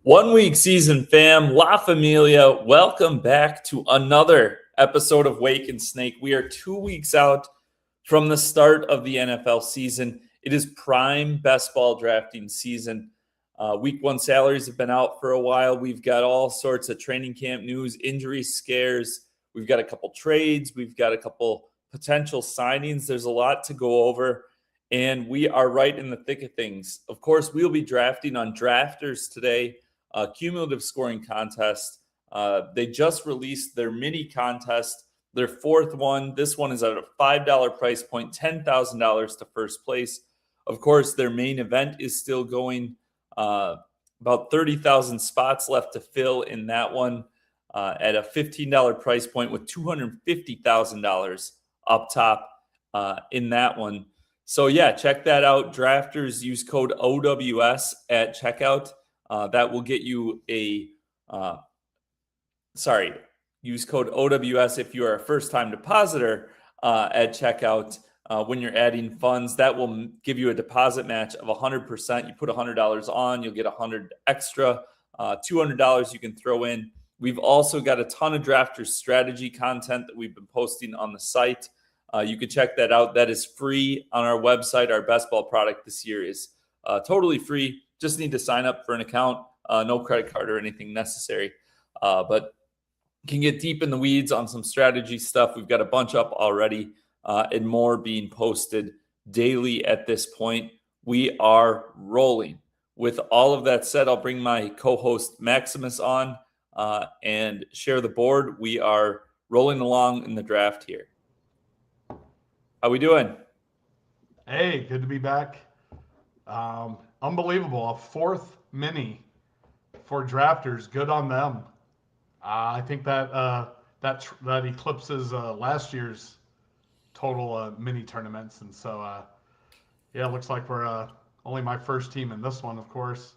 1 week season fam, La Familia, welcome back to another episode of Wake and Snake. We are 2 weeks out from the start of the NFL season. It is prime best ball drafting season. Week one salaries have been out for a while. We've got all sorts of training camp news, injury scares. We've got a couple trades. We've got a couple potential signings. There's a lot to go over, and we are right in the thick of things. Of course, we'll be drafting on Drafters today. Cumulative scoring contest. They just released their mini contest, their fourth one. This one is at a $5 price point, $10,000 to first place. Of course, their main event is still going. About 30,000 spots left to fill in that one at a $15 price point with $250,000 up top in that one. So yeah, check that out. Drafters, use code OWS at checkout. That will get you use code OWS if you are a first-time depositor at checkout. When you're adding funds, that will give you a deposit match of 100%. You put $100 on, you'll get $100 extra. $200 you can throw in. We've also got a ton of Drafters strategy content that we've been posting on the site. You can check that out. That is free on our website. Our best ball product this year is totally free. Just need to sign up for an account. No credit card or anything necessary. But can get deep in the weeds on some strategy stuff. We've got a bunch up already and more being posted daily at this point. We are rolling. With all of that said, I'll bring my co-host Maximus on and share the board. We are rolling along in the draft here. How we doing? Hey, good to be back. Unbelievable. A fourth mini for drafters. Good on them. I think that eclipses last year's total mini tournaments. And so, it looks like we're only my first team in this one, of course.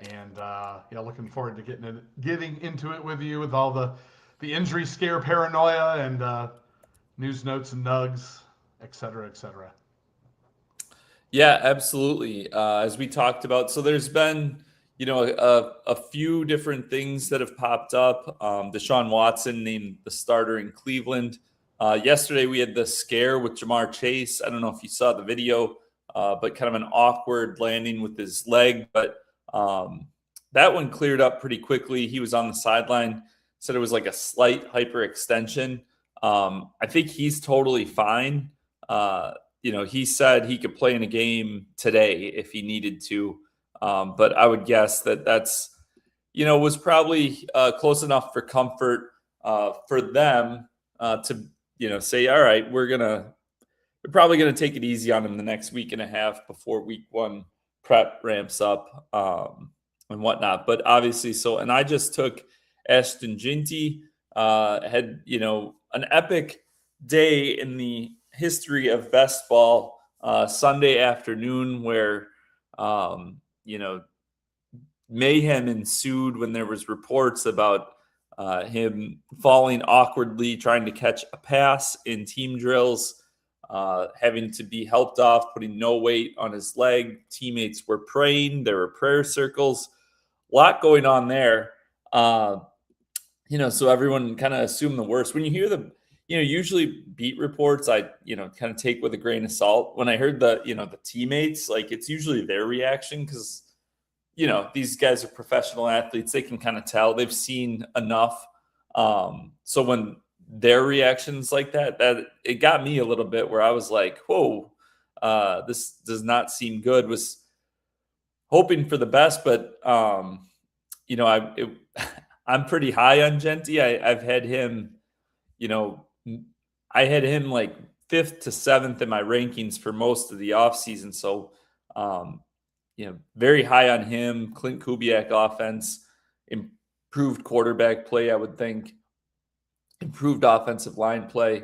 And looking forward to getting into it with you with all the injury scare paranoia and news notes and nugs, et cetera, et cetera. Yeah, absolutely. As we talked about, so there's been, a few different things that have popped up. Deshaun Watson named the starter in Cleveland. Yesterday we had the scare with Jamar Chase. I don't know if you saw the video, but kind of an awkward landing with his leg. But that one cleared up pretty quickly. He was on the sideline, said it was like a slight hyperextension. I think he's totally fine. He said he could play in a game today if he needed to. But I would guess that's, was probably close enough for comfort for them to, say, all right, we're probably going to take it easy on him the next week and a half before week one prep ramps up and whatnot. But obviously, and I just took Ashton Ginty, had, an epic day in the history of best ball Sunday afternoon where mayhem ensued when there was reports about him falling awkwardly trying to catch a pass in team drills, having to be helped off, putting no weight on his leg. Teammates were praying. There were prayer circles. A lot going on there. So everyone kind of assumed the worst. When you hear usually beat reports, I, kind of take with a grain of salt. When I heard the teammates, like it's usually their reaction because, these guys are professional athletes. They can kind of tell. They've seen enough. So when their reactions like that it got me a little bit where I was like, whoa, this does not seem good. Was hoping for the best, but, I'm pretty high on Genty. I've had him, I had him like 5th to 7th in my rankings for most of the offseason. So, very high on him. Clint Kubiak offense, improved quarterback play, I would think. Improved offensive line play.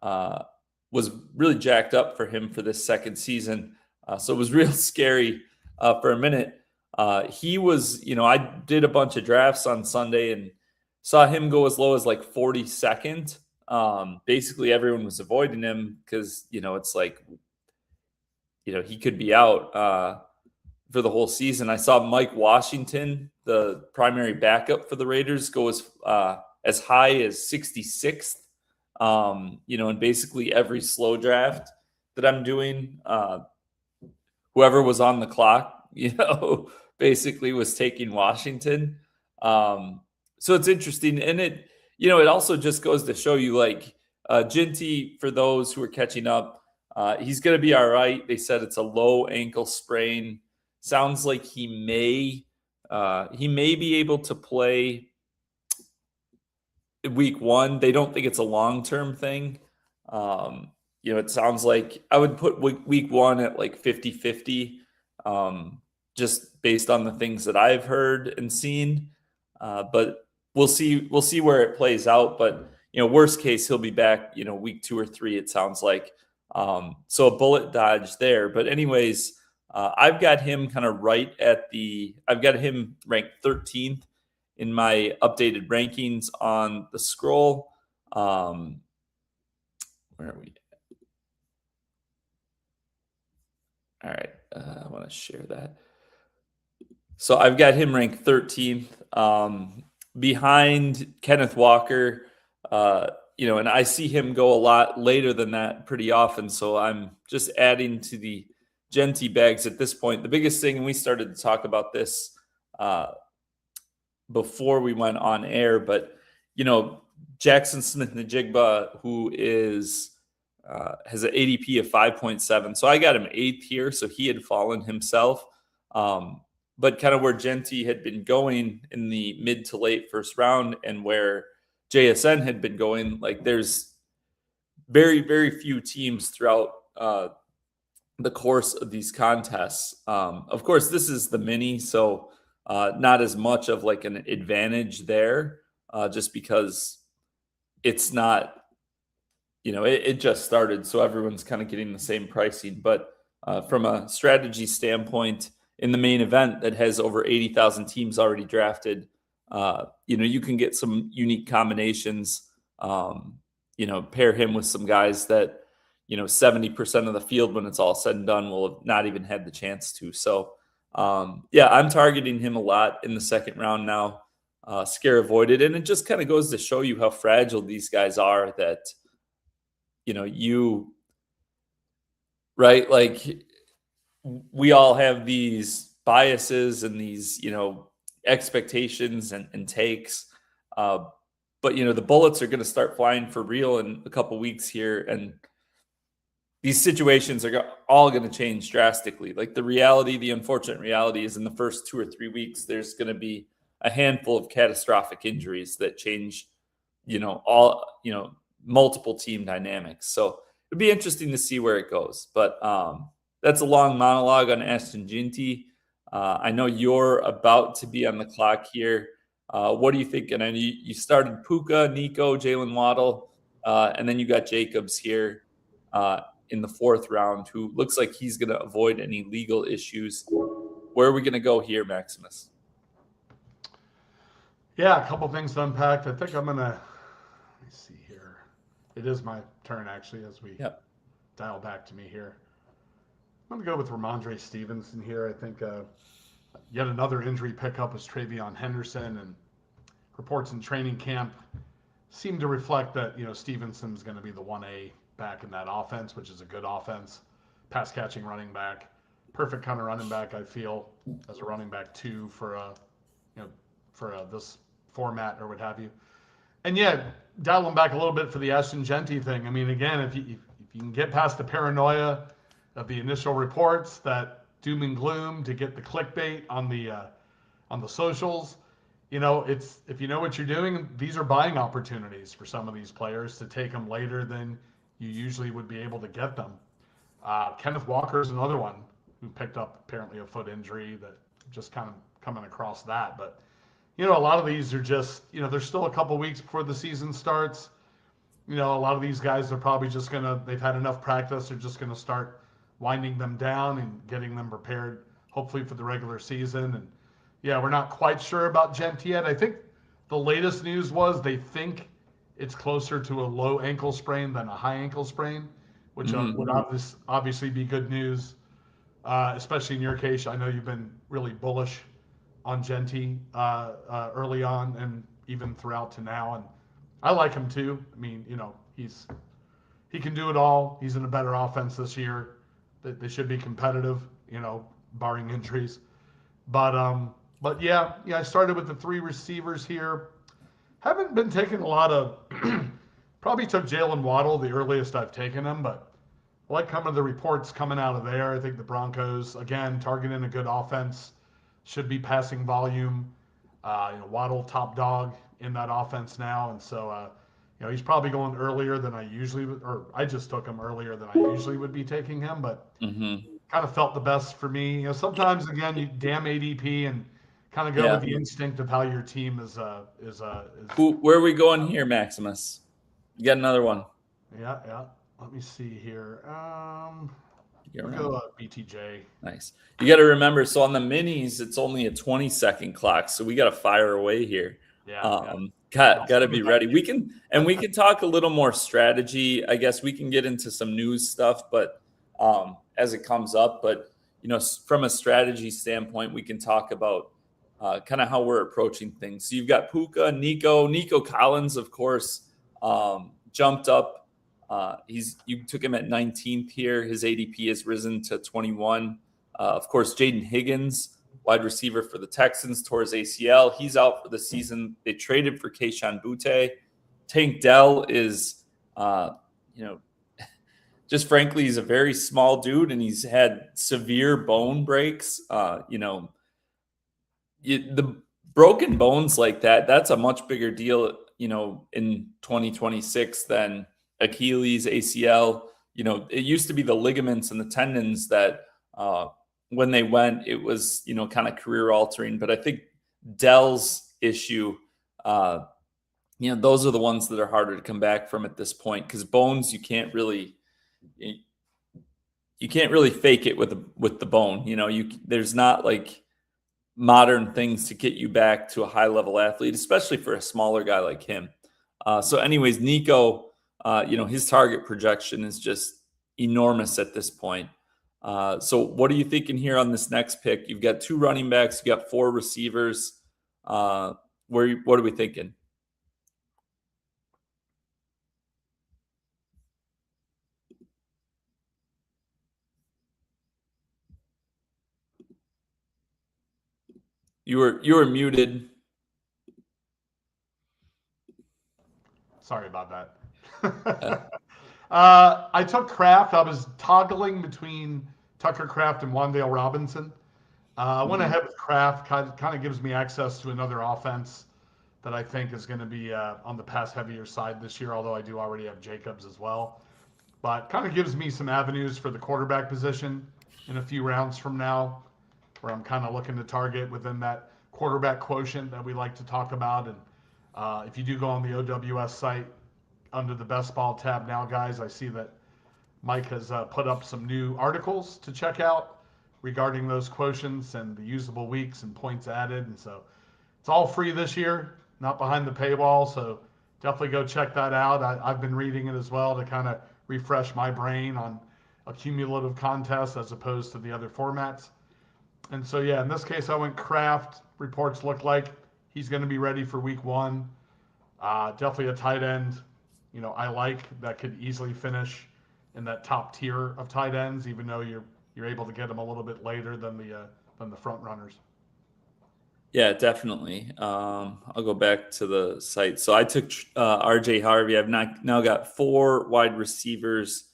Was really jacked up for him for this second season. So it was real scary for a minute. He was, I did a bunch of drafts on Sunday and saw him go as low as like 42nd. Basically everyone was avoiding him because, it's like, he could be out. for the whole season. I saw Mike Washington, the primary backup for the Raiders, go as high as 66th. In basically every slow draft that I'm doing, whoever was on the clock, basically was taking Washington. So it's interesting, and it also just goes to show you, like, Ginty, for those who are catching up, he's going to be all right. They said it's a low ankle sprain. Sounds like he may be able to play week 1. They don't think it's a long-term thing. It sounds like I would put week 1 at like 50-50, just based on the things that I've heard and seen. But we'll see where it plays out. But, worst case, he'll be back, week 2 or 3, it sounds like. So a bullet dodge there. But anyways, I've got him kind of I've got him ranked 13th in my updated rankings on the scroll. Where are we? All right. I want to share that. So I've got him ranked 13th, behind Kenneth Walker, and I see him go a lot later than that pretty often. So I'm just adding to the Genty bags at this point. The biggest thing, and we started to talk about this before we went on air, but Jackson Smith-Njigba, who has an ADP of 5.7, so I got him 8th here, so he had fallen himself. But kind of where Genty had been going in the mid to late first round, and where JSN had been going, like, there's very, very few teams throughout the course of these contests. Of course, this is the mini, so not as much of like an advantage there, just because it's not, it just started, so everyone's kind of getting the same pricing. But from a strategy standpoint, in the main event that has over 80,000 teams already drafted, you can get some unique combinations. Pair him with some guys that 70% of the field, when it's all said and done, will have not even had the chance to. So I'm targeting him a lot in the second round now. Scare avoided, and it just kind of goes to show you how fragile these guys are. That right, like, we all have these biases and these expectations and takes, but the bullets are going to start flying for real in a couple weeks here, and these situations are all going to change drastically. Like, the unfortunate reality is, in the first 2 or 3 weeks, there's going to be a handful of catastrophic injuries that change, multiple team dynamics. So it'd be interesting to see where it goes. But that's a long monologue on Ashton Ginty. I know you're about to be on the clock here. What do you think? And I know you started Puka, Nico, Jalen Waddle, and then you got Jacobs here in the 4th round, who looks like he's going to avoid any legal issues. Where are we going to go here, Maximus? Yeah, a couple things to unpack. I think I'm going to, let me see here. It is my turn, actually, as we dial back to me here. I'm going to go with Ramondre Stevenson here. I think yet another injury pickup is Travion Henderson, and reports in training camp seem to reflect that, Stevenson's going to be the 1A back in that offense, which is a good offense. Pass catching running back. Perfect kind of running back, I feel, as a running back 2 for this format or what have you. And dialing back a little bit for the Ashton Ginty thing. I mean, again, if you can get past the paranoia of the initial reports, that doom and gloom, to get the clickbait on the socials, it's, if you know what you're doing, these are buying opportunities for some of these players to take them later than you usually would be able to get them. Kenneth Walker is another one who picked up apparently a foot injury, that just kind of coming across that. But a lot of these are just, there's still a couple weeks before the season starts. A lot of these guys are probably just they've had enough practice. They're just going to start winding them down and getting them prepared, hopefully, for the regular season. And we're not quite sure about Ginty yet. I think the latest news was they think it's closer to a low ankle sprain than a high ankle sprain, which would obviously be good news especially in your case. I know you've been really bullish on Genty early on and even throughout to now, and I like him too. I mean, he can do it all. He's in a better offense this year. They should be competitive, barring injuries. But yeah, I started with the three receivers here. Haven't been taking a lot of. Probably took Jalen Waddle the earliest I've taken him, but I like some of the reports coming out of there. I think the Broncos again targeting a good offense, should be passing volume. Waddle top dog in that offense now, and so he's probably going earlier than I usually would, or I just took him earlier than I usually would be taking him, but kind of felt the best for me. Sometimes again you damn ADP and kind of go with the instinct of how your team is. Where are we going here, Maximus? You got another one. Yeah. Let me see here. We'll go BTJ. Nice. You got to remember, so on the minis, it's only a 20-second clock, so we got to fire away here. Got to be ready. We can talk a little more strategy. I guess we can get into some news stuff, but as it comes up. But from a strategy standpoint, we can talk about kind of how we're approaching things. So you've got Puka, Nico Collins, of course, jumped up. You took him at 19th here. His ADP has risen to 21. Of course, Jaden Higgins, wide receiver for the Texans, tore his ACL. He's out for the season. They traded for Kayshon Boutte. Tank Dell is, just frankly, he's a very small dude, and he's had severe bone breaks. The broken bones like that, that's a much bigger deal, in 2026 than Achilles, ACL. It used to be the ligaments and the tendons that when they went, it was, kind of career altering. But I think Dell's issue, those are the ones that are harder to come back from at this point, because bones, you can't really fake it with the bone. There's not like modern things to get you back to a high level athlete, especially for a smaller guy like him. So anyways, Nico, his target projection is just enormous at this point. So what are you thinking here on this next pick? You've got 2 running backs, you got 4 receivers. What are we thinking? You were muted. Sorry about that. I took Kraft. I was toggling between Tucker Kraft and Wan'Dale Robinson. I went ahead with Kraft. Kind of gives me access to another offense that I think is going to be on the pass heavier side this year, although I do already have Jacobs as well. But kind of gives me some avenues for the quarterback position in a few rounds from now, where I'm kind of looking to target within that quarterback quotient that we like to talk about. And if you do go on the OWS site, under the best ball tab now, guys, I see that Mike has put up some new articles to check out regarding those quotients and the usable weeks and points added. And so it's all free this year, not behind the paywall. So definitely go check that out. I've been reading it as well to kind of refresh my brain on a cumulative contest as opposed to the other formats. And so, yeah, in this case, I went Kraft. Reports look like he's going to be ready for week 1. Definitely a tight end. I like that could easily finish in that top tier of tight ends, even though you're able to get them a little bit later than the front runners. Yeah, definitely. I'll go back to the site. So I took RJ Harvey. I've now got 4 wide receivers,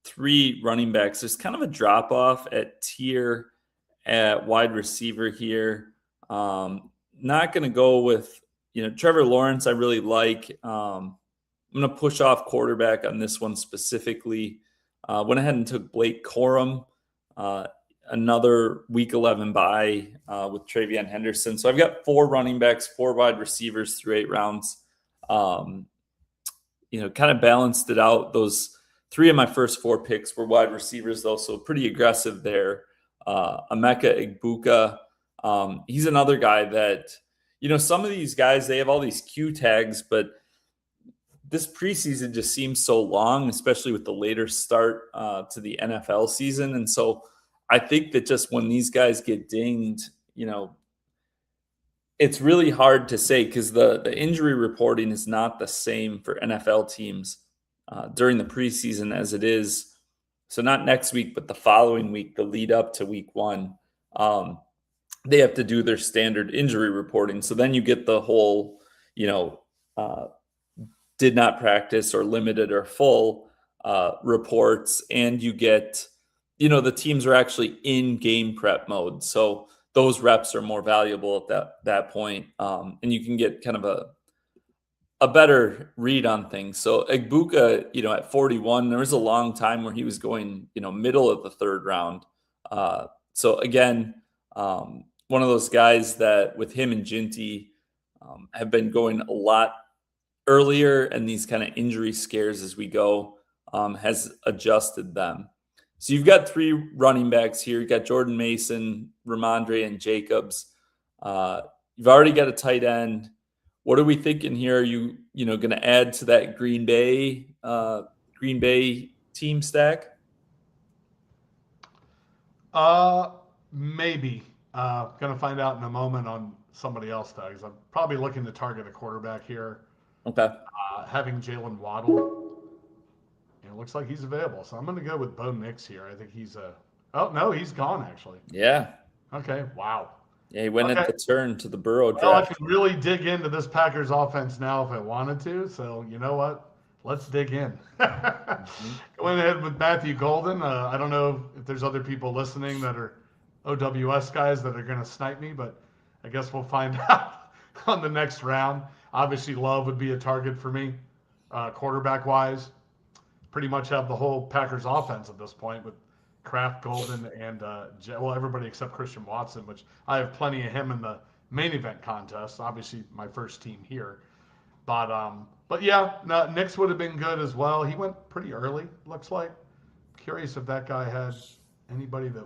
3 running backs. There's kind of a drop off at tier at wide receiver here. Not going to go with Trevor Lawrence. I really like. I'm going to push off quarterback on this one specifically. Went ahead and took Blake Corum, another Week 11 bye with Travion Henderson. So I've got 4 running backs, 4 wide receivers through 8 rounds. Kind of balanced it out. Those 3 of my first 4 picks were wide receivers, though, so pretty aggressive there. Emeka Egbuka, he's another guy that, some of these guys, they have all these Q tags, but this preseason just seems so long, especially with the later start to the NFL season. And so I think that just when these guys get dinged, it's really hard to say because the injury reporting is not the same for NFL teams during the preseason as it is. So not next week, but the following week, the lead up to week one, they have to do their standard injury reporting. So then you get the whole, did not practice or limited or full reports, and you get, the teams are actually in game prep mode. So those reps are more valuable at that point. And you can get kind of a better read on things. So Egbuka, at 41, there was a long time where he was going, middle of the third round. So again, one of those guys that with him and Ginty have been going a lot earlier, and these kind of injury scares as we go has adjusted them. So you've got 3 running backs here. You've got Jordan Mason, Ramondre, and Jacobs. You've already got a tight end. What are we thinking here? Are you going to add to that Green Bay team stack? Maybe. Going to find out in a moment on somebody else tags. I'm probably looking to target a quarterback here. Okay. Having Jalen Waddle. It looks like he's available. So I'm going to go with Bo Nix here. I think he's oh, no, he's gone actually. Yeah. Okay. Wow. Yeah, he went at the turn to the Burrow draft. Well, I can really dig into this Packers offense now if I wanted to. So you know what? Let's dig in. Going ahead with Matthew Golden. I don't know if there's other people listening that are OWS guys that are going to snipe me, but I guess we'll find out on the next round. Obviously, Love would be a target for me, quarterback-wise. Pretty much have the whole Packers offense at this point with Kraft, Golden, and everybody except Christian Watson, which I have plenty of him in the main event contest. Obviously, my first team here, but yeah, no, Nix would have been good as well. He went pretty early, looks like. Curious if that guy had anybody that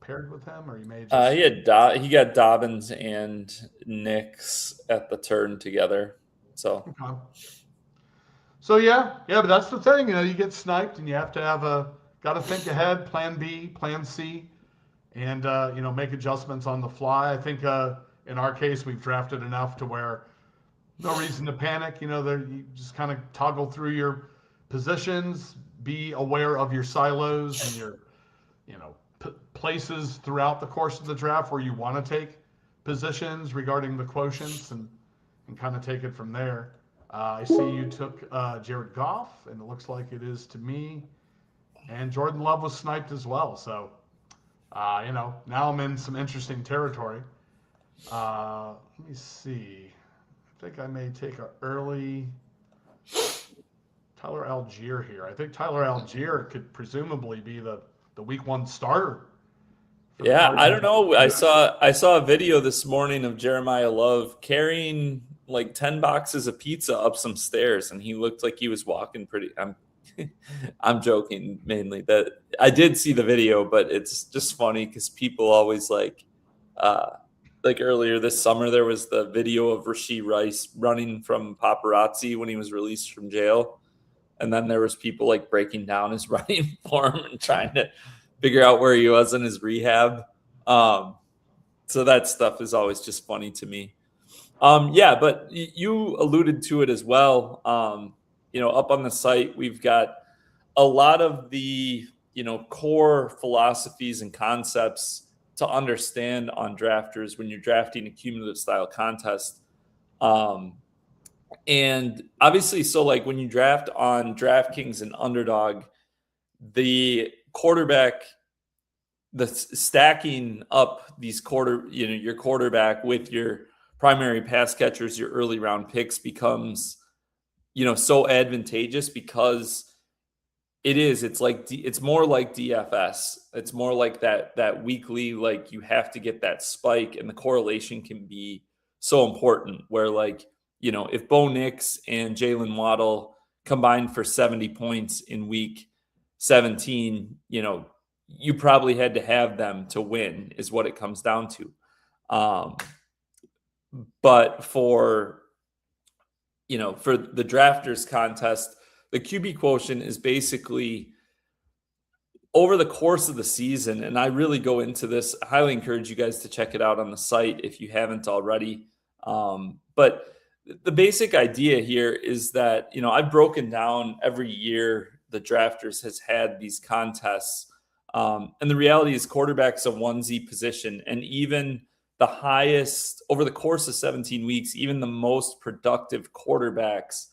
paired with him, or he may just he got Dobbins and Nix at the turn together. So. Okay. So yeah, but that's the thing. You get sniped, and you have to have got to think ahead, plan B, plan C, and make adjustments on the fly. I think in our case, we've drafted enough to where no reason to panic. You just kind of toggle through your positions, be aware of your silos and your places throughout the course of the draft where you want to take positions regarding the quotients, and kind of take it from there. I see you took Jared Goff, and it looks like it is to me. And Jordan Love was sniped as well. So, now I'm in some interesting territory. Let me see. I think I may take an early Tyler Algier here. I think Tyler Algier could presumably be the week 1 starter. Yeah, I don't know. I saw a video this morning of Jeremiah Love carrying like 10 boxes of pizza up some stairs, and he looked like he was walking pretty. I'm joking mainly. That I did see the video, but it's just funny because people always like earlier this summer there was the video of Rashee Rice running from paparazzi when he was released from jail, and then there was people like breaking down his running form and trying to figure out where he was in his rehab. So that stuff is always just funny to me. But you alluded to it as well. Up on the site, we've got a lot of the, core philosophies and concepts to understand on drafters when you're drafting a cumulative style contest. And obviously, so like when you draft on DraftKings and Underdog, the quarterback, the stacking up these your quarterback with your primary pass catchers, your early round picks becomes, so advantageous because it's more like DFS. It's more like that weekly, like you have to get that spike, and the correlation can be so important where if Bo Nix and Jalen Waddle combined for 70 points in week 17, you probably had to have them to win is what it comes down to. But for the drafters contest, the QB quotient is basically over the course of the season, and I really go into this, I highly encourage you guys to check it out on the site if you haven't already. But the basic idea here is that, I've broken down every year the drafters has had these contests. And the reality is quarterback's a onesie position. And even the highest over the course of 17 weeks, even the most productive quarterbacks,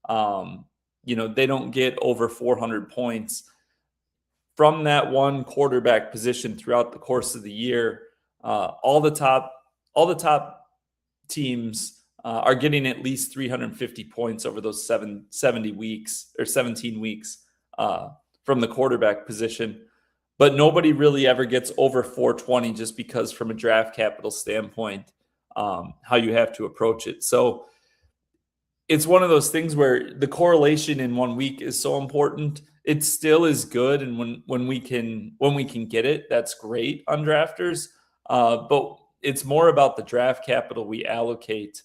they don't get over 400 points from that one quarterback position throughout the course of the year. All the top teams are getting at least 350 points over those 70 weeks or 17 weeks from the quarterback position. But nobody really ever gets over 420 just because from a draft capital standpoint, how you have to approach it. So it's one of those things where the correlation in 1 week is so important. It still is good, and when we can get it, that's great on drafters. But it's more about the draft capital we allocate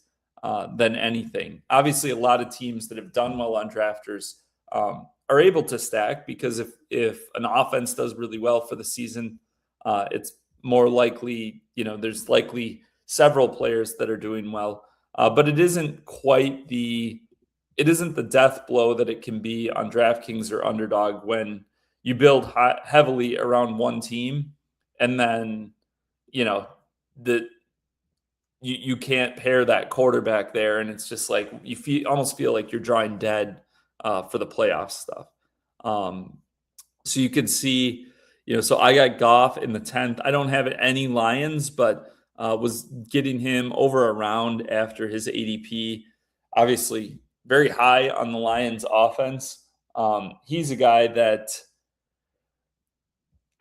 than anything. Obviously, a lot of teams that have done well on drafters are able to stack because if an offense does really well for the season, it's more likely, there's likely several players that are doing well. But it isn't the death blow that it can be on DraftKings or Underdog when you build heavily around one team and then, the you can't pair that quarterback there, and it's just like you almost feel like you're drawing dead for the playoff stuff. So you can see, so I got Goff in the 10th. I don't have any Lions, but was getting him over a round after his ADP. Obviously, very high on the Lions offense. He's a guy that,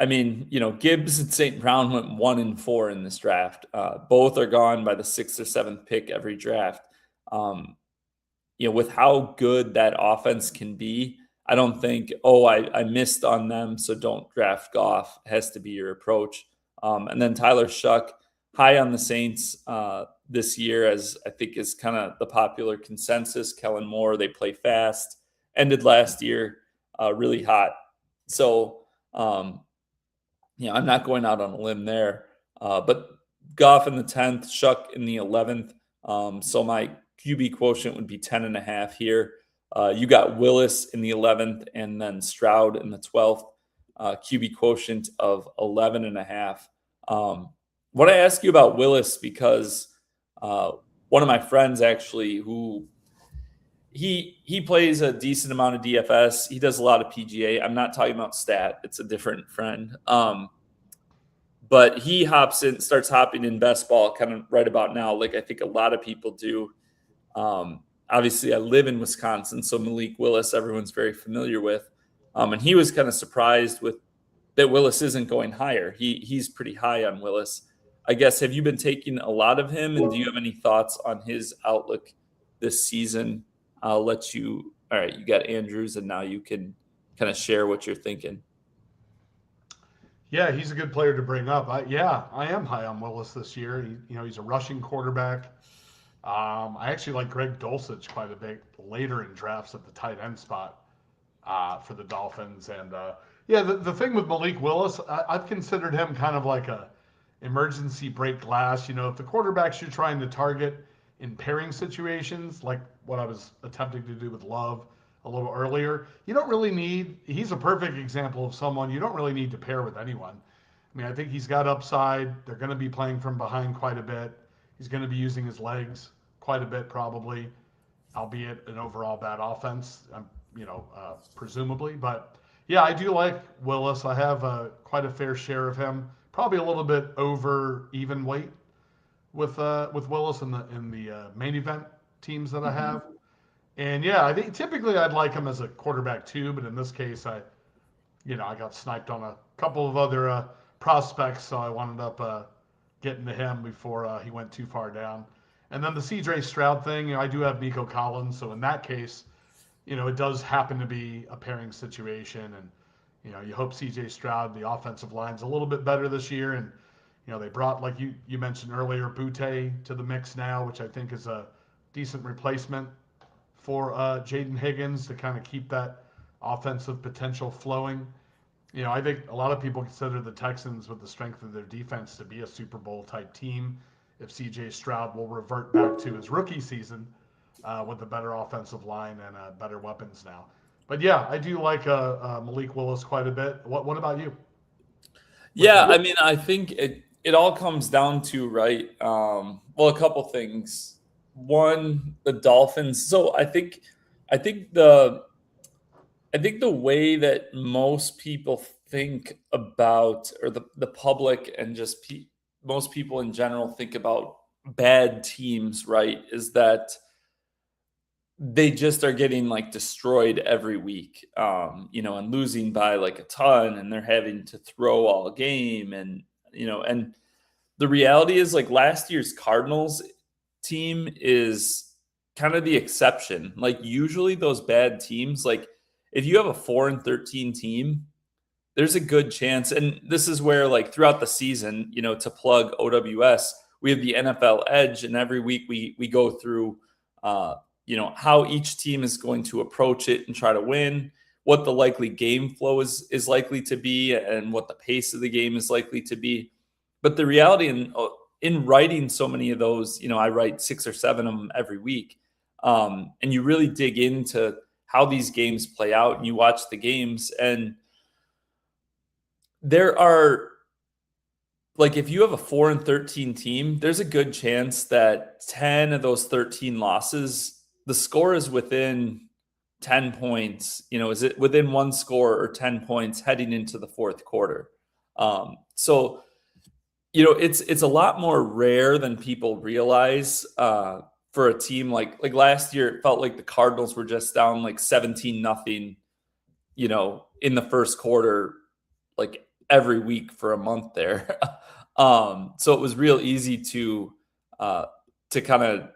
Gibbs and St. Brown went 1-4 in this draft. Both are gone by the 6th or 7th pick every draft. With how good that offense can be, I don't think, I missed on them, so don't draft Goff has to be your approach. And then Tyler Shuck, high on the Saints this year, as I think is kind of the popular consensus. Kellen Moore, they play fast, ended last year really hot. So, I'm not going out on a limb there. But Goff in the 10th, Shuck in the 11th. So my QB quotient would be 10.5 here. You got Willis in the 11th and then Stroud in the 12th. QB quotient of 11.5. Want to ask you about Willis because one of my friends actually who he plays a decent amount of DFS. He does a lot of PGA. I'm not talking about stat. It's a different friend. But he starts hopping in best ball kind of right about now, like I think a lot of people do. Obviously, I live in Wisconsin, so Malik Willis, everyone's very familiar with. And he was kind of surprised with that Willis isn't going higher. He's pretty high on Willis. I guess, have you been taking a lot of him, and do you have any thoughts on his outlook this season? I'll let you. All right, you got Andrews, and now you can kind of share what you're thinking. Yeah, he's a good player to bring up. I am high on Willis this year. He's a rushing quarterback. I actually like Greg Dulcich quite a bit later in drafts at the tight end spot for the Dolphins. And the thing with Malik Willis, I've considered him kind of like a emergency break glass. If the quarterbacks you're trying to target in pairing situations, like what I was attempting to do with Love a little earlier, you don't really need, he's a perfect example of someone you don't really need to pair with anyone. I think he's got upside. They're going to be playing from behind quite a bit. He's going to be using his legs quite a bit, probably, albeit an overall bad offense, presumably. But yeah, I do like Willis. I have quite a fair share of him. Probably a little bit over even weight with Willis in the main event teams that I have. And yeah, I think typically I'd like him as a quarterback too, but in this case, I got sniped on a couple of other prospects, so I wound up getting to him before he went too far down. And then the CJ Stroud thing, I do have Nico Collins, so in that case, it does happen to be a pairing situation, and you hope CJ Stroud, the offensive line's a little bit better this year, and they brought, like you mentioned earlier, Butte to the mix now, which I think is a decent replacement for Jaden Higgins to kind of keep that offensive potential flowing. I think a lot of people consider the Texans, with the strength of their defense, to be a Super Bowl type team. If C.J. Stroud will revert back to his rookie season with a better offensive line and better weapons now. But yeah, I do like Malik Willis quite a bit. What about you? What's Yeah, your I mean, I think it all comes down to, right. Well, a couple things. One, the Dolphins. So I think the I think the way that most people think about, or the public and just most people in general think about bad teams, right, is that they just are getting like destroyed every week, and losing by like a ton, and they're having to throw all game, and the reality is, like, last year's Cardinals team is kind of the exception. Like, usually those bad teams, like, if you have a 4-13 team, there's a good chance. And this is where, like, throughout the season, to plug OWS, we have the NFL Edge, and every week we go through, how each team is going to approach it and try to win, what the likely game flow is likely to be, and what the pace of the game is likely to be. But the reality in writing so many of those, I write 6 or 7 of them every week, and you really dig into how these games play out, and you watch the games, and there are, like, if you have a 4-13 team, there's a good chance that 10 of those 13 losses, the score is within 10 points. Is it within one score or 10 points heading into the fourth quarter? So it's a lot more rare than people realize, for a team like last year. It felt like the Cardinals were just down like 17-0, in the first quarter, like every week for a month there. So it was real easy to kind of,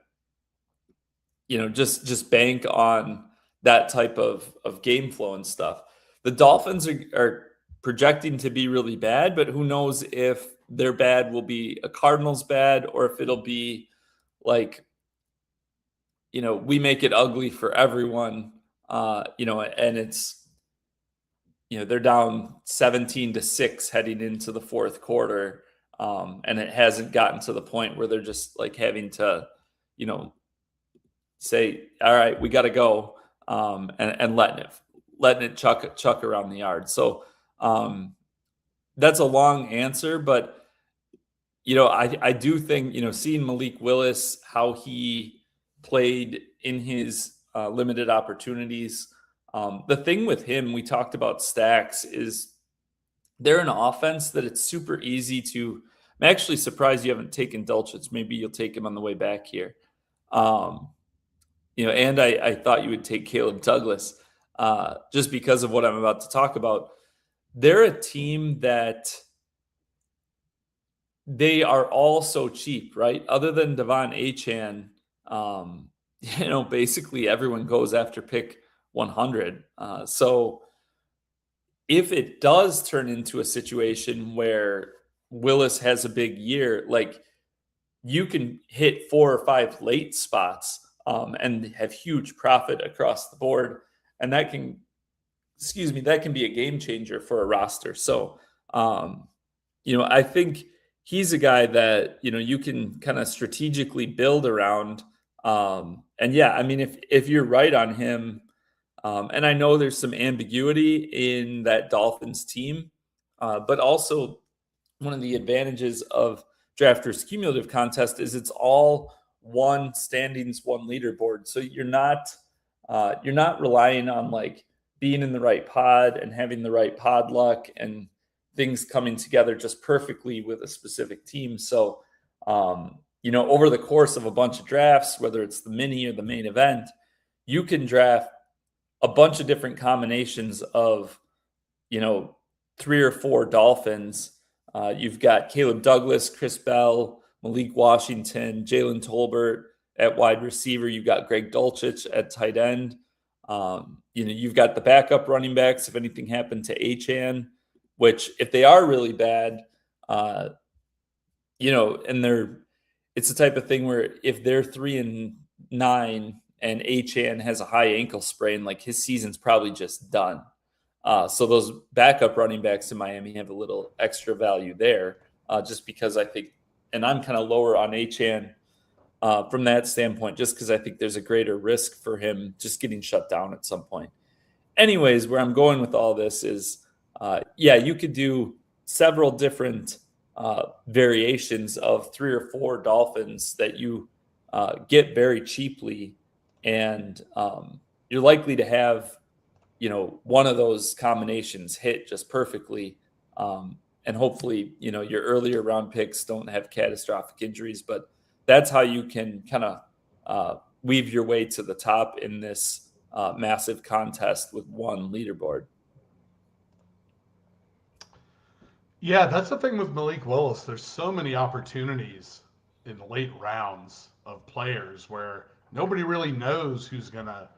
just bank on that type of game flow and stuff. The Dolphins are projecting to be really bad, but who knows if their bad will be a Cardinals bad, or if it'll be like, we make it ugly for everyone, and it's, they're down 17-6 heading into the fourth quarter. And it hasn't gotten to the point where they're just like having to, say, all right, we got to go, and letting it chuck around the yard. So that's a long answer, but I do think, seeing Malik Willis, how he played in his limited opportunities. The thing with him, we talked about Stacks, is they're an offense that it's super easy to. I'm actually surprised you haven't taken Dulcich. Maybe you'll take him on the way back here. And I thought you would take Caleb Douglas, just because of what I'm about to talk about. They're a team that they are all so cheap, right? Other than Devon Achane, basically everyone goes after pick 100. So if it does turn into a situation where Willis has a big year, like, you can hit 4 or 5 late spots, and have huge profit across the board, and that can be a game changer for a roster. So, I think he's a guy that you can kind of strategically build around. And yeah, I mean, if you're right on him, and I know there's some ambiguity in that Dolphins team, but also one of the advantages of Drafters Cumulative Contest is it's all one standings, one leaderboard. So you're not relying on like being in the right pod and having the right pod luck and things coming together just perfectly with a specific team. So, over the course of a bunch of drafts, whether it's the mini or the main event, you can draft a bunch of different combinations of, 3 or 4 Dolphins. You've got Caleb Douglas, Chris Bell, Malik Washington, Jalen Tolbert at wide receiver. You've got Greg Dulcich at tight end. You've got the backup running backs if anything happened to Achane, which if they are really bad, and it's the type of thing where if they're 3-9 and Achane has a high ankle sprain, like, his season's probably just done. So those backup running backs in Miami have a little extra value there, just because I think, and I'm kind of lower on Achane from that standpoint, just because I think there's a greater risk for him just getting shut down at some point. Anyways, where I'm going with all this is, yeah, you could do several different variations of 3 or 4 Dolphins that you get very cheaply, and you're likely to have, one of those combinations hit just perfectly. And hopefully, your earlier round picks don't have catastrophic injuries, but that's how you can kind of weave your way to the top in this massive contest with one leaderboard. Yeah, that's the thing with Malik Willis. There's so many opportunities in late rounds of players where nobody really knows who's going to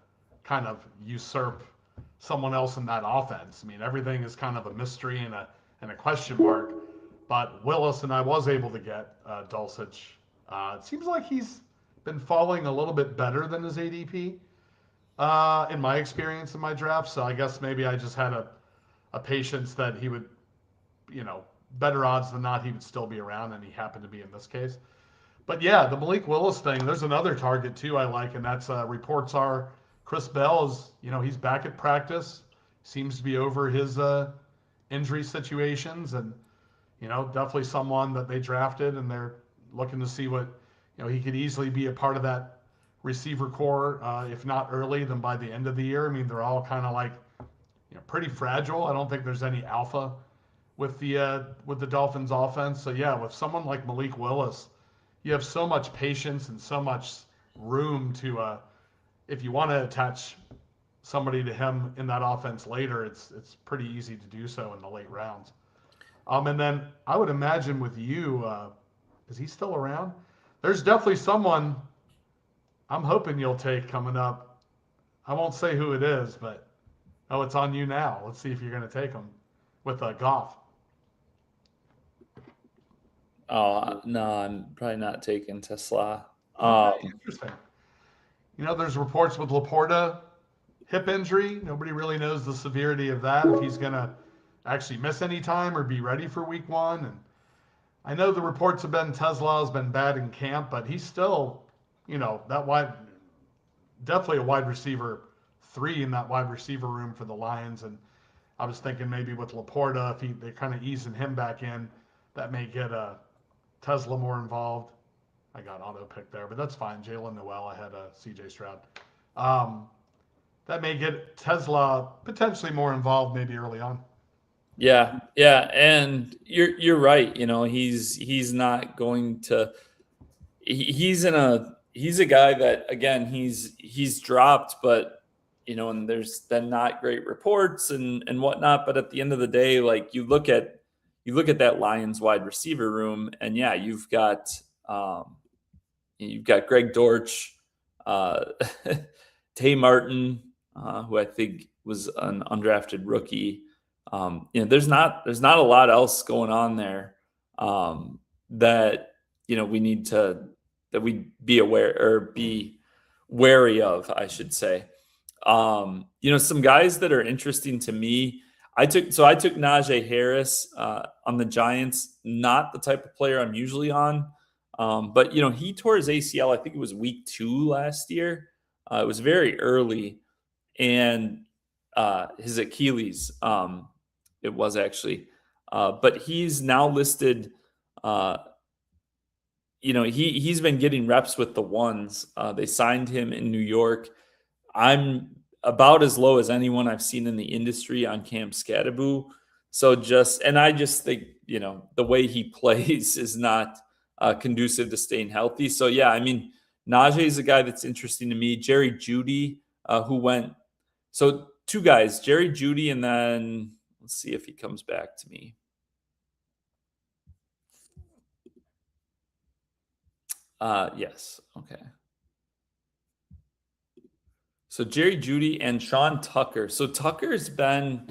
kind of usurp someone else in that offense. I mean, everything is kind of a mystery and a question mark. But Willis, and I was able to get Dulcich. It seems like he's been falling a little bit better than his ADP in my experience in my draft. So I guess maybe I just had a patience that he would, better odds than not he would still be around, and he happened to be in this case. But yeah, the Malik Willis thing, there's another target too I like, and that's reports are Chris Bell is, he's back at practice, seems to be over his injury situations, and, definitely someone that they drafted, and they're looking to see what, he could easily be a part of that receiver core, if not early, then by the end of the year. I mean, they're all kind of like, pretty fragile. I don't think there's any alpha with the Dolphins offense. So yeah, with someone like Malik Willis, you have so much patience and so much room to, if you want to attach somebody to him in that offense later, it's pretty easy to do so in the late rounds. And then I would imagine with you, is he still around? There's definitely someone I'm hoping you'll take coming up. I won't say who it is, but it's on you now. Let's see if you're going to take him with Goff. Oh, no, I'm probably not taking Tesla. Okay, interesting. There's reports with Laporta hip injury. Nobody really knows the severity of that, if he's going to actually miss any time or be ready for week 1. And I know the reports have been Tesla has been bad in camp, but he's still, that wide, definitely a wide receiver 3 in that wide receiver room for the Lions. And I was thinking maybe with Laporta, if they're kind of easing him back in, that may get Tesla more involved. I got auto pick there, but that's fine. Jalen Noel, I had CJ Stroud. That may get Tesla potentially more involved maybe early on. Yeah, and you're right. He's not going to. He's a guy that, again, he's dropped, but and there's been not great reports and whatnot. But at the end of the day, like you look at that Lions wide receiver room, and yeah, you've got Greg Dortch, Tay Martin, who I think was an undrafted rookie. There's not a lot else going on there that we need that we be aware or be wary of, I should say. Some guys that are interesting to me. I took Najee Harris on the Giants. Not the type of player I'm usually on, but he tore his ACL. I think it was week 2 last year. It was very early, and his Achilles. It was actually, but he's now listed. He's been getting reps with the ones. They signed him in New York. I'm about as low as anyone I've seen in the industry on Cam Scadaboo. So I just think, the way he plays is not conducive to staying healthy. So yeah, I mean, Najee is a guy that's interesting to me. Jerry Jeudy, who went, so 2 guys, Jerry Jeudy, and then let's see if he comes back to me. Yes. Okay. So Jerry Jeudy and Sean Tucker. So Tucker's been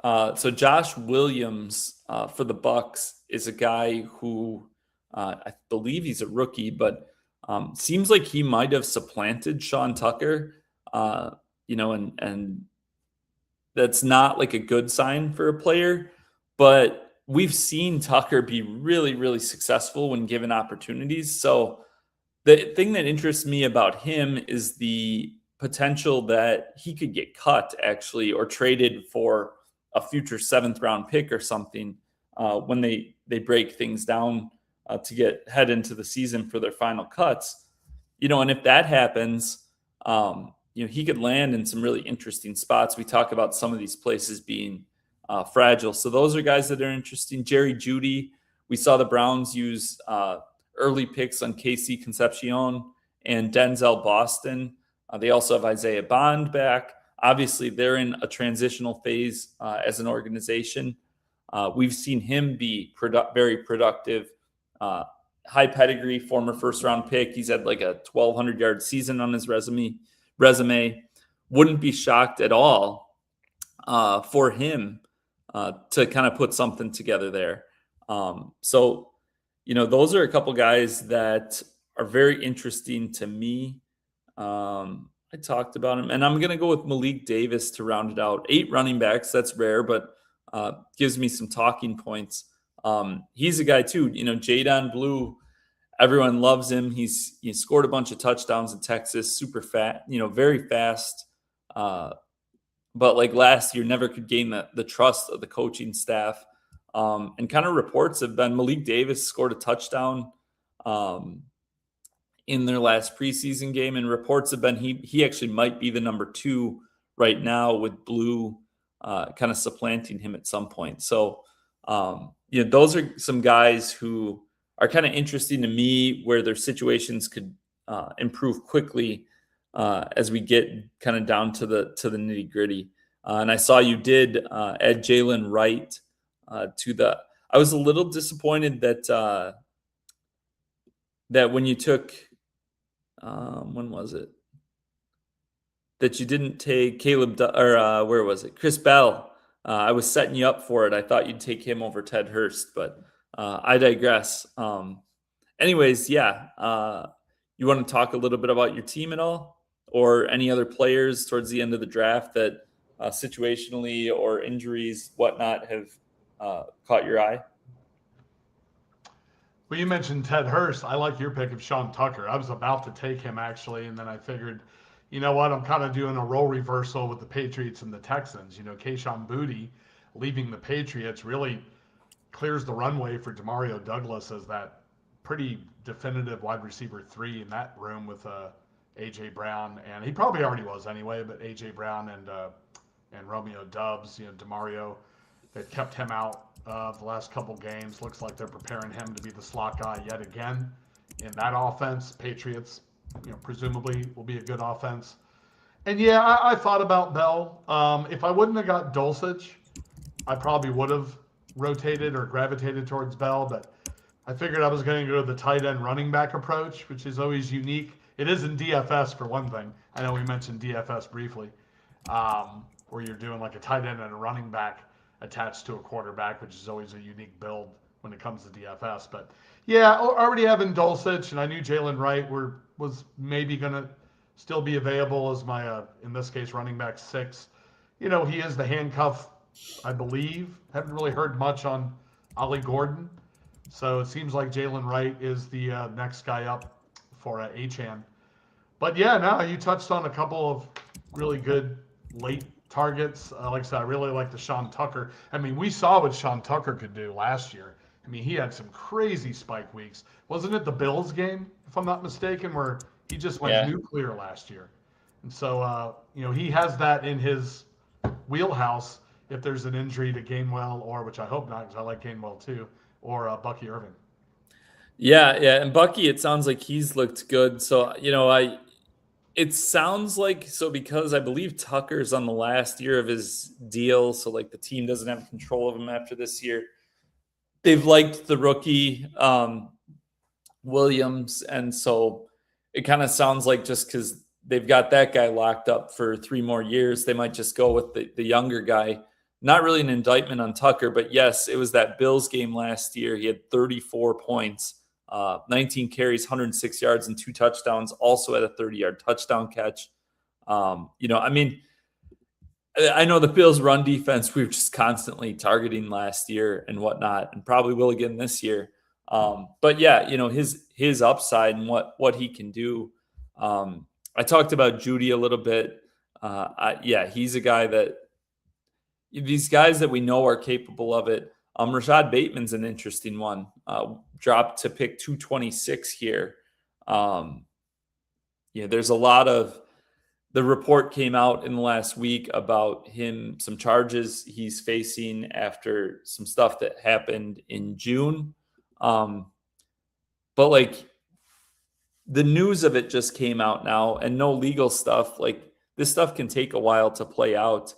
so Josh Williams for the Bucs is a guy who I believe he's a rookie, but seems like he might have supplanted Sean Tucker. And that's not like a good sign for a player. But we've seen Tucker be really, really successful when given opportunities. So the thing that interests me about him is the potential that he could get cut actually or traded for a future 7th round pick or something when they break things down to get head into the season for their final cuts. And if that happens, he could land in some really interesting spots. We talk about some of these places being fragile. So those are guys that are interesting. Jerry Jeudy, we saw the Browns use early picks on Casey Concepcion and Denzel Boston. They also have Isaiah Bond back. Obviously, they're in a transitional phase as an organization. We've seen him be very productive. High pedigree, former 1st-round pick. He's had like a 1,200-yard season on his resume. Wouldn't be shocked at all for him to kind of put something together there. So those are a couple guys that are very interesting to me. I talked about him, and I'm going to go with Malik Davis to round it out. 8 running backs, that's rare, but gives me some talking points. He's a guy too, Jadon Blue, everyone loves him. He scored a bunch of touchdowns in Texas, super fat, very fast. But like last year, never could gain the trust of the coaching staff. And kind of reports have been Malik Davis scored a touchdown in their last preseason game, and reports have been he actually might be the number 2 right now, with Blue kind of supplanting him at some point. So those are some guys who are kind of interesting to me, where their situations could improve quickly as we get kind of down to the nitty gritty. And I saw you did add Jalen Wright to the. I was a little disappointed that that when you took when was it that you didn't take Caleb or where was it, Chris Bell. I was setting you up for it. I thought you'd take him over Ted Hurst, but I digress. Anyways, yeah. You want to talk a little bit about your team at all, or any other players towards the end of the draft that situationally or injuries, whatnot, have caught your eye? Well, you mentioned Ted Hurst. I like your pick of Sean Tucker. I was about to take him actually, and then I figured, you know what? I'm kind of doing a role reversal with the Patriots and the Texans. Kayshon Boutte leaving the Patriots really clears the runway for Demario Douglas as that pretty definitive wide receiver 3 in that room with A.J. Brown, and he probably already was anyway, but A.J. Brown and Romeo Doubs, Demario, they've kept him out the last couple games. Looks like they're preparing him to be the slot guy yet again in that offense. Patriots, presumably will be a good offense. And yeah, I thought about Bell. If I wouldn't have got Dulcich, I probably would have rotated or gravitated towards Bell, but I figured I was going to go to the tight end running back approach, which is always unique. It is in DFS for one thing. I know we mentioned DFS briefly, where you're doing like a tight end and a running back attached to a quarterback, which is always a unique build when it comes to DFS. But yeah, already having Dulcich, and I knew Jalen Wright was maybe going to still be available as my, in this case, running back 6. He is the handcuff, I believe. Haven't really heard much on Ollie Gordon. So it seems like Jalen Wright is the next guy up for Achane. But yeah, now you touched on a couple of really good late targets. Like I said, I really like the Sean Tucker. I mean, we saw what Sean Tucker could do last year. I mean, he had some crazy spike weeks. Wasn't it the Bills game, if I'm not mistaken, where he just went nuclear last year? And so, he has that in his wheelhouse if there's an injury to Gainwell, or, which I hope not, because I like Gainwell too, or Bucky Irving. Yeah, and Bucky, it sounds like he's looked good. So, it sounds like, so because I believe Tucker's on the last year of his deal, so like the team doesn't have control of him after this year. They've liked the rookie Williams, and so it kind of sounds like just because they've got that guy locked up for 3 more years, they might just go with the younger guy. Not really an indictment on Tucker, but yes, it was that Bills game last year. He had 34 points. 19 carries, 106 yards, and 2 touchdowns. Also had a 30-yard touchdown catch. I mean, I know the Bills' run defense we were just constantly targeting last year and whatnot, and probably will again this year. But yeah, his upside and what he can do. I talked about Judy a little bit. Yeah, he's a guy that these guys that we know are capable of it. Rashad Bateman's an interesting one. Dropped to pick 226 here. There's a lot of the report came out in the last week about him, some charges he's facing after some stuff that happened in June. But like the news of it just came out now and no legal stuff. Like this stuff can take a while to play out.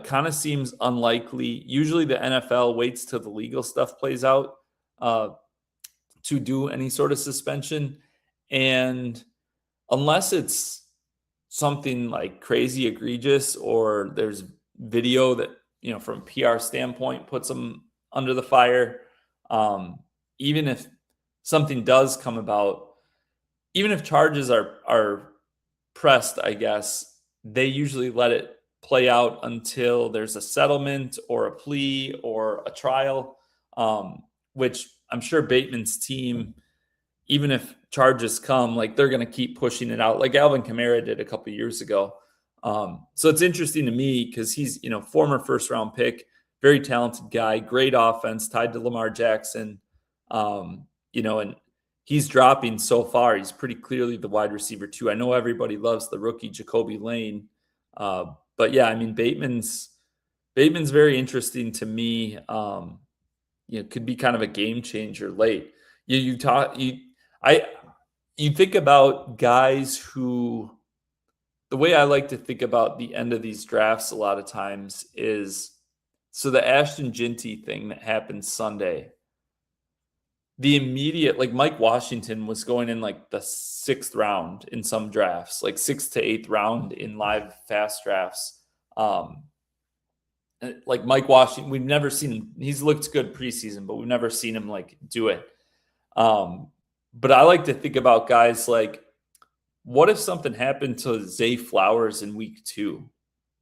Kind of seems unlikely. Usually the NFL waits till the legal stuff plays out to do any sort of suspension. And unless it's something like crazy egregious or there's video that from a PR standpoint puts them under the fire, even if something does come about, even if charges are pressed, I guess they usually let it play out until there's a settlement or a plea or a trial, which I'm sure Bateman's team, even if charges come, like they're going to keep pushing it out, like Alvin Kamara did a couple of years ago. So it's interesting to me because he's, former first round pick, very talented guy, great offense tied to Lamar Jackson. And he's dropping so far. He's pretty clearly the wide receiver too. I know everybody loves the rookie Jacoby Lane. But yeah, I mean, Bateman's very interesting to me. Could be kind of a game changer late. You think about guys who, the way I like to think about the end of these drafts a lot of times is, so the Ashton Ginty thing that happened Sunday, the immediate, like Mike Washington was going in like the 6th round in some drafts, like 6th to 8th round in live fast drafts. Like Mike Washington, we've never seen him. He's looked good preseason, but we've never seen him like do it. But I like to think about guys like, what if something happened to Zay Flowers in week 2?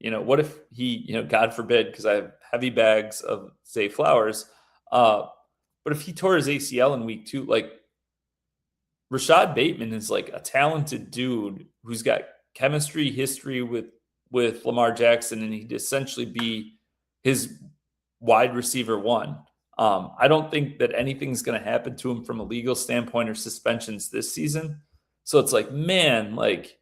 What if he, God forbid, because I have heavy bags of Zay Flowers. But if he tore his ACL in week 2, like Rashad Bateman is like a talented dude who's got chemistry, history with Lamar Jackson, and he'd essentially be his wide receiver 1. I don't think that anything's going to happen to him from a legal standpoint or suspensions this season. So it's like, man, like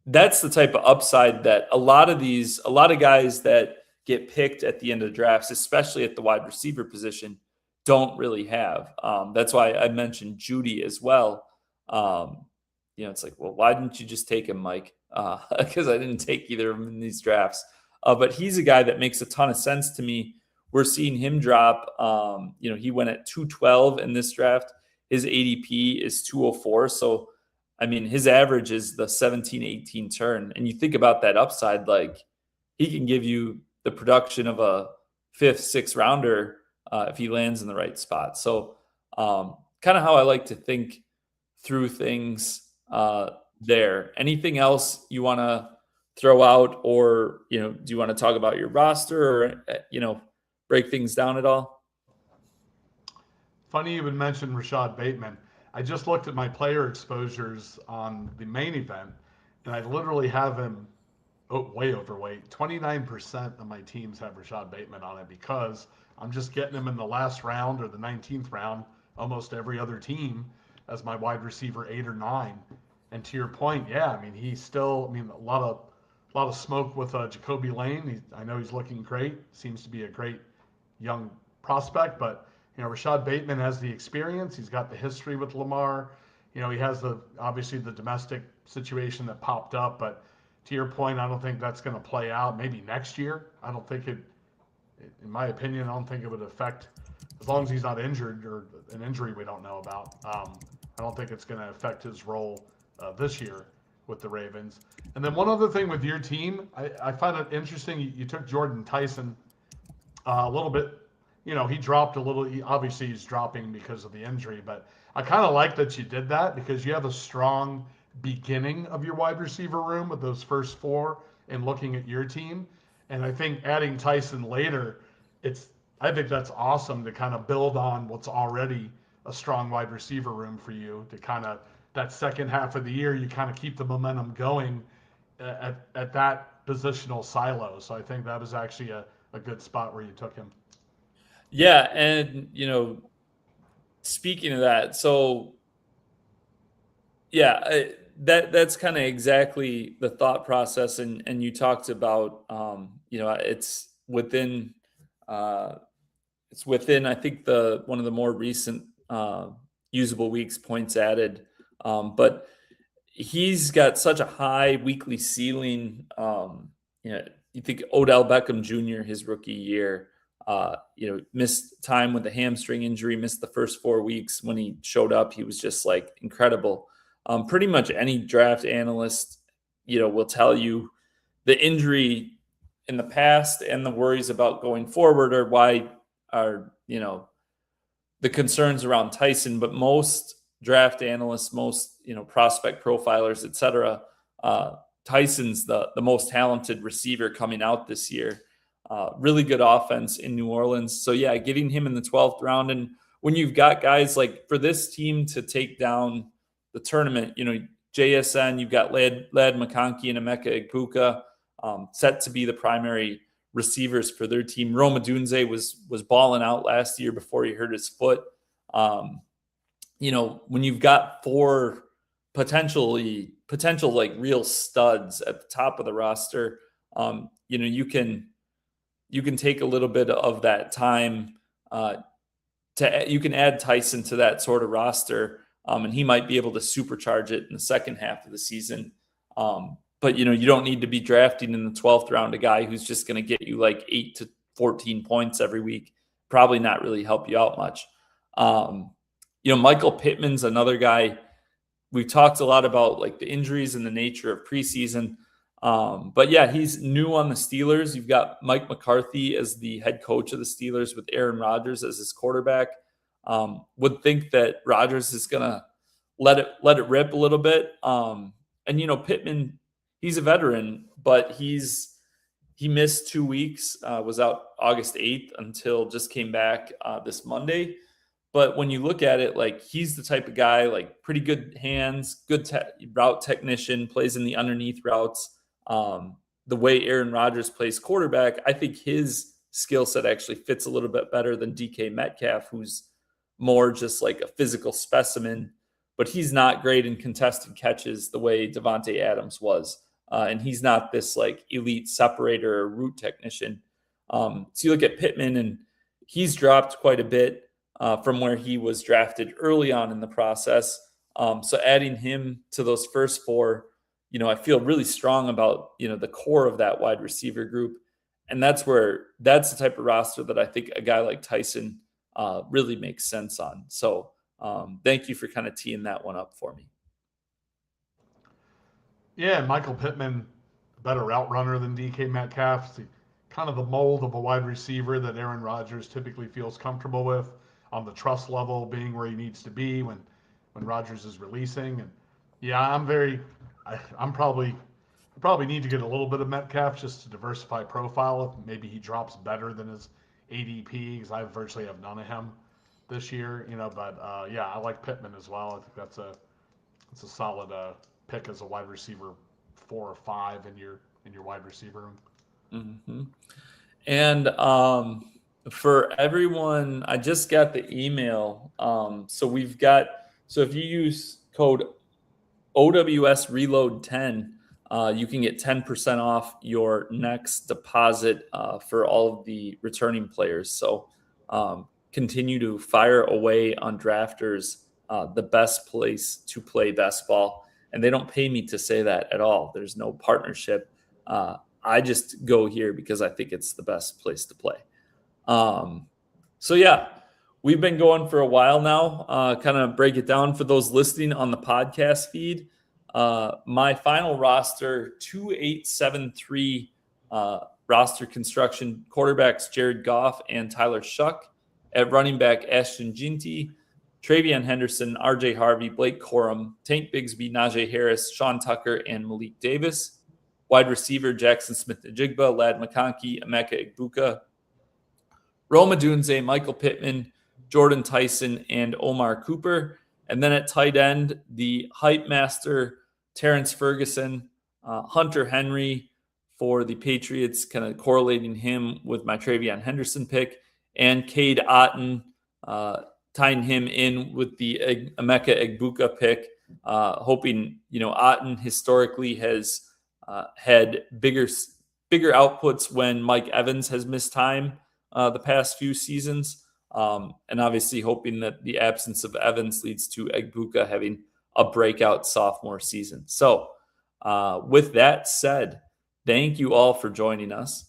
that's the type of upside that a lot of guys that get picked at the end of the drafts, especially at the wide receiver position, don't really have. That's why I mentioned Judy as well. It's like, well, why didn't you just take him, Mike? Because I didn't take either of them in these drafts. But he's a guy that makes a ton of sense to me. We're seeing him drop. He went at 212 in this draft. His ADP is 204. So, I mean, his average is the 17-18 turn. And you think about that upside, like he can give you the production of a 5th, 6th rounder if he lands in the right spot. So kind of how I like to think through things there. Anything else you want to throw out, or, do you want to talk about your roster or, break things down at all? Funny you would mention Rashad Bateman. I just looked at my player exposures on the main event, and I literally have him way overweight. 29% of my teams have Rashad Bateman on it because I'm just getting him in the last round or the 19th round, almost every other team, as my wide receiver 8 or 9. And to your point, yeah, I mean, he's still, a lot of smoke with Jacoby Lane. I know he's looking great. Seems to be a great young prospect, but Rashad Bateman has the experience. He's got the history with Lamar. He has obviously the domestic situation that popped up, but to your point, I don't think that's going to play out. Maybe next year. I don't think in my opinion, I don't think it would affect, as long as he's not injured or an injury we don't know about. I don't think it's going to affect his role this year with the Ravens. And then one other thing with your team, I find it interesting. You took Jordan Tyson a little bit. He dropped a little. Obviously, he's dropping because of the injury, but I kind of like that you did that because you have a strong beginning of your wide receiver room with those first 4, and looking at your team. And I think adding Tyson later, I think that's awesome to kind of build on what's already a strong wide receiver room for you to kind of that second half of the year, you kind of keep the momentum going at that positional silo. So I think that was actually a good spot where you took him. Yeah, and speaking of that, so yeah, that's kind of exactly the thought process, and you talked about uh, it's within I think the one of the more recent usable weeks points added, but he's got such a high weekly ceiling. You think Odell Beckham Jr. his rookie year, missed time with the hamstring injury, missed the first 4 weeks. When he showed up, he was just like incredible. Pretty much any draft analyst, will tell you the injury in the past and the worries about going forward are why are the concerns around Tyson, but most draft analysts, most prospect profilers, etc. Tyson's the most talented receiver coming out this year. Really good offense in New Orleans. So yeah, getting him in the 12th round, and when you've got guys like for this team to take down the tournament, JSN, you've got Lad McConkey and Emeka Egbuka set to be the primary receivers for their team. Rome Odunze was balling out last year before he hurt his foot. When you've got four potential like real studs at the top of the roster, you can take a little bit of that time you can add Tyson to that sort of roster, and he might be able to supercharge it in the second half of the season. But you don't need to be drafting in the 12th round a guy who's just going to get you like 8 to 14 points every week. Probably not really help you out much. Michael Pittman's another guy. We've talked a lot about like the injuries and the nature of preseason. But yeah, he's new on the Steelers. You've got Mike McCarthy as the head coach of the Steelers with Aaron Rodgers as his quarterback. Would think that Rodgers is going to let it rip a little bit. And Pittman, he's a veteran, but he missed 2 weeks, was out August 8th until just came back this Monday. But when you look at it, like he's the type of guy, like pretty good hands, good route technician, plays in the underneath routes. The way Aaron Rodgers plays quarterback, I think his skill set actually fits a little bit better than DK Metcalf, who's more just like a physical specimen, but he's not great in contested catches the way Devontae Adams was. And he's not this like elite separator or route technician. So you look at Pittman, and he's dropped quite a bit from where he was drafted early on in the process. So adding him to those first four, I feel really strong about, the core of that wide receiver group. And that's the type of roster that I think a guy like Tyson really makes sense on. So thank you for kind of teeing that one up for me. Yeah, Michael Pittman, a better route runner than DK Metcalf. Kind of the mold of a wide receiver that Aaron Rodgers typically feels comfortable with, on the trust level being where he needs to be when Rodgers is releasing. And yeah, I probably need to get a little bit of Metcalf just to diversify profile. If maybe he drops better than his ADP, because I virtually have none of him this year. But yeah, I like Pittman as well. I think that's a solid pick as a wide receiver 4 or 5 in your wide receiver room. Mm-hmm. And for everyone, I just got the email. So if you use code OWS Reload 10, you can get 10% off your next deposit for all of the returning players. So continue to fire away on Drafters, the best place to play best ball. And they don't pay me to say that at all. There's no partnership. I just go here because I think it's the best place to play. So yeah, we've been going for a while now. Kind of break it down for those listening on the podcast feed. My final roster, 2873 roster construction: quarterbacks Jared Goff and Tyler Shuck. At running back, Ashton Ginty, Travion Henderson, RJ Harvey, Blake Corum, Tank Bigsby, Najee Harris, Sean Tucker, and Malik Davis. Wide receiver, Jackson Smith-Njigba, Lad McConkey, Emeka Egbuka. Rome Odunze, Michael Pittman, Jordan Tyson, and Omar Cooper. And then at tight end, the hype master, Terrence Ferguson, Hunter Henry for the Patriots, kind of correlating him with my Travion Henderson pick, and Cade Otton, tying him in with the Emeka Egbuka pick, hoping, Otton historically has had bigger outputs when Mike Evans has missed time the past few seasons. And obviously hoping that the absence of Evans leads to Egbuka having a breakout sophomore season. So with that said, thank you all for joining us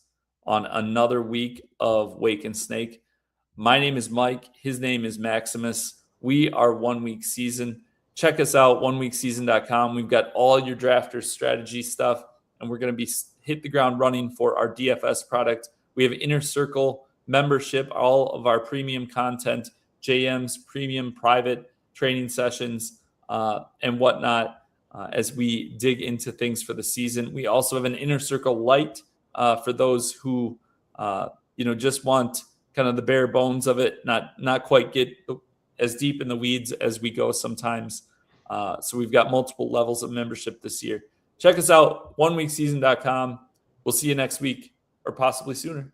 on another week of Wake and Snake. My name is Mike. His name is Maximus. We are 1 Week Season. Check us out, oneweekseason.com. We've got all your drafters strategy stuff, and we're going to be hit the ground running for our DFS product. We have Inner Circle membership, all of our premium content, JM's premium private training sessions, and whatnot, as we dig into things for the season. We also have an Inner Circle Lite for those who, just want kind of the bare bones of it, not quite get as deep in the weeds as we go sometimes. So we've got multiple levels of membership this year. Check us out, oneweekseason.com. We'll see you next week or possibly sooner.